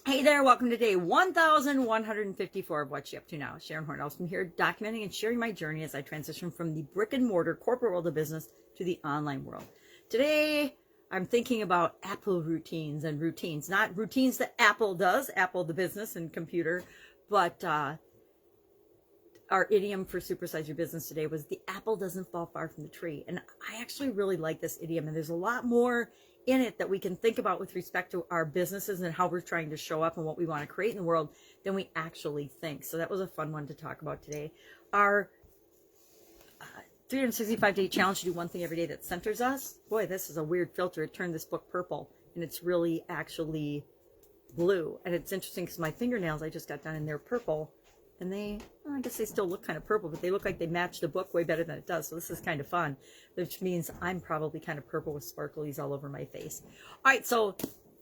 Hey there, welcome to day 1154 of What You Up To Now. Sharon Horne-Ellstrom here, documenting and sharing my journey as I transition from the brick and mortar corporate world of business to the online world. Today, I'm thinking about Apple routines and routines, not routines that Apple does, Apple the business and computer, but our idiom for supersize your business today was the apple doesn't fall far from the tree. And I actually really like this idiom, and there's a lot more in it that we can think about with respect to our businesses and how we're trying to show up and what we want to create in the world than we actually think. So that was a fun one to talk about today. Our 365-day challenge to do one thing every day that centers us. Boy, this is a weird filter. It turned this book purple, and it's really actually blue. And it's interesting because my fingernails I just got done, and they're purple. And I guess they still look kind of purple, but they look like they match the book way better than it does. So this is kind of fun, which means I'm probably kind of purple with sparklies all over my face. All right, so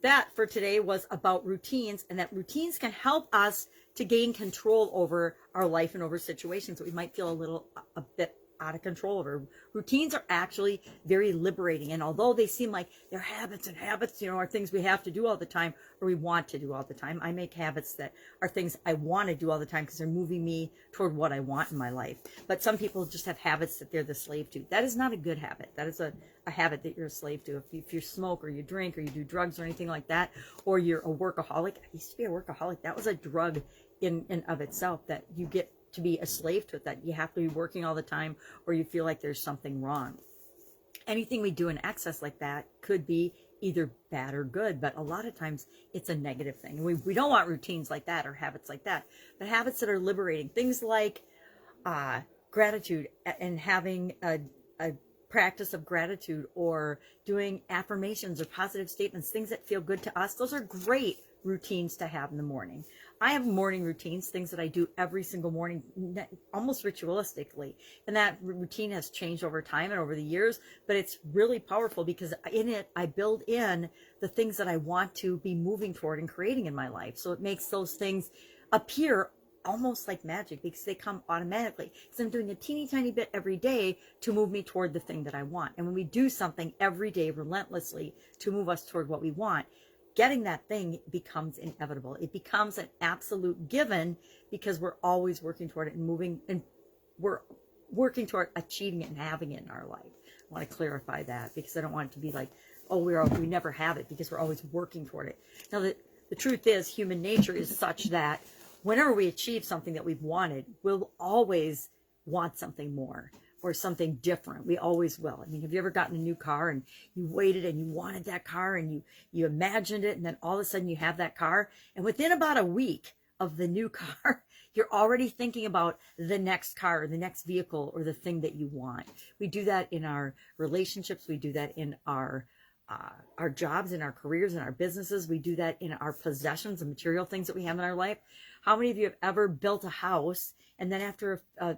that for today was about routines, and that routines can help us to gain control over our life and over situations that we might feel a bit out of control over. Routines are actually very liberating, and although they seem like they're habits, and habits, are things we have to do all the time or we want to do all the time. I make habits that are things I want to do all the time because they're moving me toward what I want in my life. But some people just have habits that they're the slave to. That is not a good habit. That is a habit that you're a slave to. If you smoke or you drink or you do drugs or anything like that, or you're a workaholic. I used to be a workaholic. That was a drug in of itself that you get to be a slave to it, that you have to be working all the time or you feel like there's something wrong. Anything we do in excess like that could be either bad or good, but a lot of times it's a negative thing. We don't want routines like that or habits like that, but habits that are liberating. Things like gratitude and having a practice of gratitude, or doing affirmations or positive statements, things that feel good to us. Those are great routines to have in the morning. I have morning routines, things that I do every single morning, almost ritualistically. And that routine has changed over time and over the years, but it's really powerful because in it, I build in the things that I want to be moving toward and creating in my life. So it makes those things appear almost like magic because they come automatically. Because I'm doing a teeny tiny bit every day to move me toward the thing that I want. And when we do something every day relentlessly to move us toward what we want, getting that thing becomes inevitable. It becomes an absolute given because we're always working toward it and moving, and we're working toward achieving it and having it in our life. I want to clarify that because I don't want it to be like, oh, we never have it, because we're always working toward it. Now, the truth is, human nature is such that whenever we achieve something that we've wanted, we'll always want something more or something different. We always will. I mean, have you ever gotten a new car and you waited and you wanted that car and you imagined it, and then all of a sudden you have that car, and within about a week of the new car, you're already thinking about the next car or the next vehicle or the thing that you want. We do that in our relationships. We do that in our jobs, in our careers, in our businesses. We do that in our possessions and material things that we have in our life. How many of you have ever built a house and then after a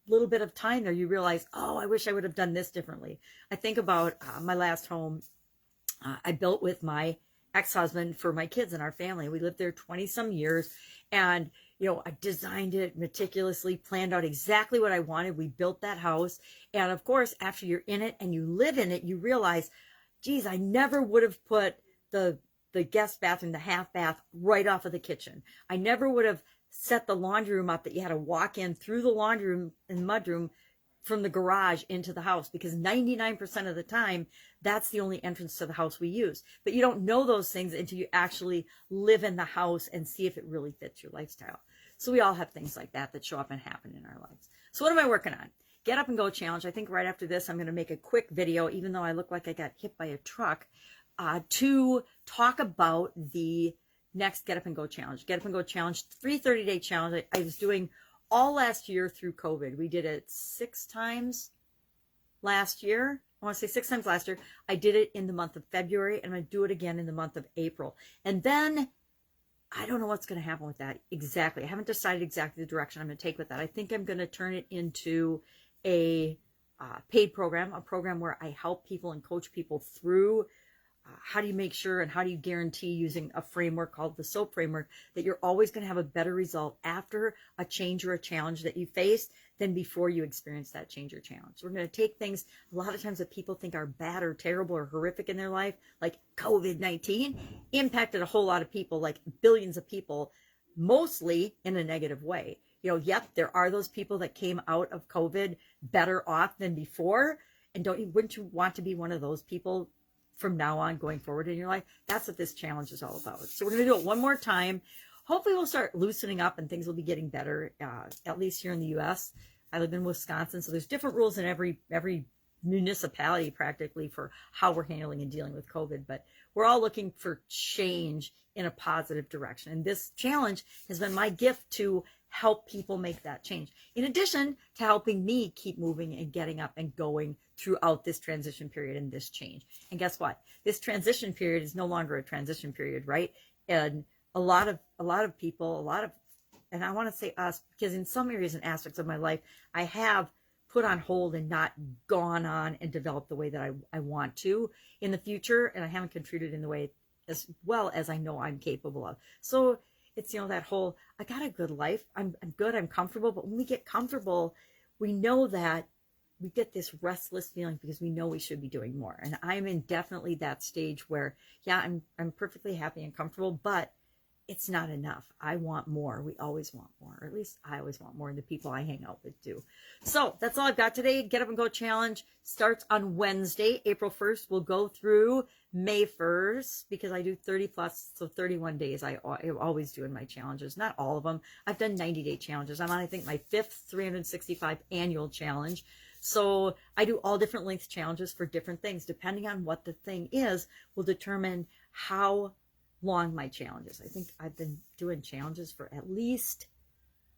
little bit of time there, you realize, oh, I wish I would have done this differently? I think about my last home I built with my ex-husband for my kids and our family. We lived there 20 some years, and I designed it meticulously, planned out exactly what I wanted. We built that house, and of course, after you're in it and you live in it, you realize, geez, I never would have put the guest bathroom, the half bath, right off of the kitchen. I never would have set the laundry room up that you had to walk in through the laundry room and mudroom from the garage into the house, because 99% of the time, that's the only entrance to the house we use. But you don't know those things until you actually live in the house and see if it really fits your lifestyle. So we all have things like that show up and happen in our lives. So what am I working on? Get Up and Go Challenge. I think right after this, I'm going to make a quick video, even though I look like I got hit by a truck, to talk about the next Get Up and Go Challenge. Get Up and Go Challenge, 330-day challenge. I was doing all last year through COVID. We did it 6 times last year. I want to say 6 times last year. I did it in the month of February, and I'm going to do it again in the month of April. And then I don't know what's going to happen with that exactly. I haven't decided exactly the direction I'm going to take with that. I think I'm going to turn it into a paid program, a program where I help people and coach people through how do you make sure and how do you guarantee, using a framework called the SOAP framework, that you're always going to have a better result after a change or a challenge that you faced than before you experience that change or challenge? We're going to take things a lot of times that people think are bad or terrible or horrific in their life, like COVID-19 impacted a whole lot of people, like billions of people, mostly in a negative way. Yep, there are those people that came out of COVID better off than before. And wouldn't you want to be one of those people from now on going forward in your life? That's what this challenge is all about. So we're going to do it one more time. Hopefully we'll start loosening up and things will be getting better, at least here in the U.S. I live in Wisconsin, so there's different rules in every municipality practically for how we're handling and dealing with COVID. But we're all looking for change in a positive direction. And this challenge has been my gift to help people make that change, in addition to helping me keep moving and getting up and going throughout this transition period and this change. And guess what? This transition period is no longer a transition period, right? And a lot of people, and I want to say us, because in some areas and aspects of my life, I have put on hold and not gone on and developed the way that I want to in the future. And I haven't contributed in the way as well as I know I'm capable of. So it's, that whole, I got a good life. I'm good. I'm comfortable. But when we get comfortable, we know that we get this restless feeling because we know we should be doing more. And I'm in definitely that stage where, yeah, I'm perfectly happy and comfortable, but it's not enough. I want more. We always want more, or at least I always want more, and the people I hang out with do. So that's all I've got today. Get Up and Go Challenge starts on Wednesday, April 1st. We'll go through May 1st because I do 30 plus, so 31 days I always do in my challenges. Not all of them. I've done 90-day challenges. I'm on, I think, my 5th 365 annual challenge. So I do all different length challenges for different things. Depending on what the thing is, will determine how long my challenges. I think I've been doing challenges for at least,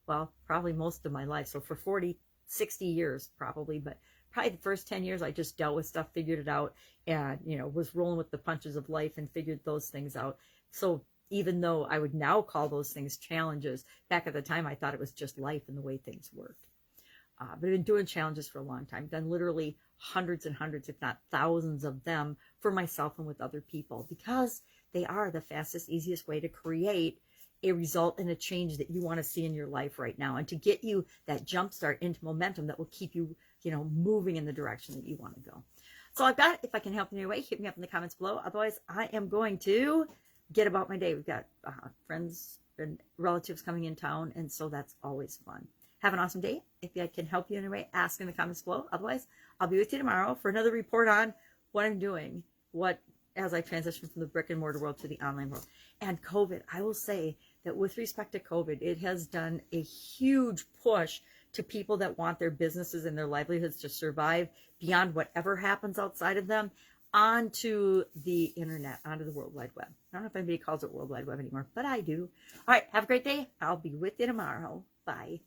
well, probably most of my life. So for 40, 60 years probably, but probably the first 10 years I just dealt with stuff, figured it out, and, was rolling with the punches of life and figured those things out. So even though I would now call those things challenges, back at the time I thought it was just life and the way things worked. But I've been doing challenges for a long time. I've done literally hundreds and hundreds, if not thousands of them for myself and with other people, because they are the fastest, easiest way to create a result and a change that you want to see in your life right now, and to get you that jump start into momentum that will keep you, moving in the direction that you want to go. So I've got, if I can help in any way, hit me up in the comments below. Otherwise, I am going to get about my day. We've got friends and relatives coming in town, and so that's always fun. Have an awesome day. If I can help you in any way, ask in the comments below. Otherwise, I'll be with you tomorrow for another report on what I'm doing, as I transition from the brick and mortar world to the online world. And COVID, I will say that with respect to COVID, it has done a huge push to people that want their businesses and their livelihoods to survive beyond whatever happens outside of them, onto the internet, onto the World Wide Web. I don't know if anybody calls it World Wide Web anymore, but I do. All right, have a great day. I'll be with you tomorrow. Bye.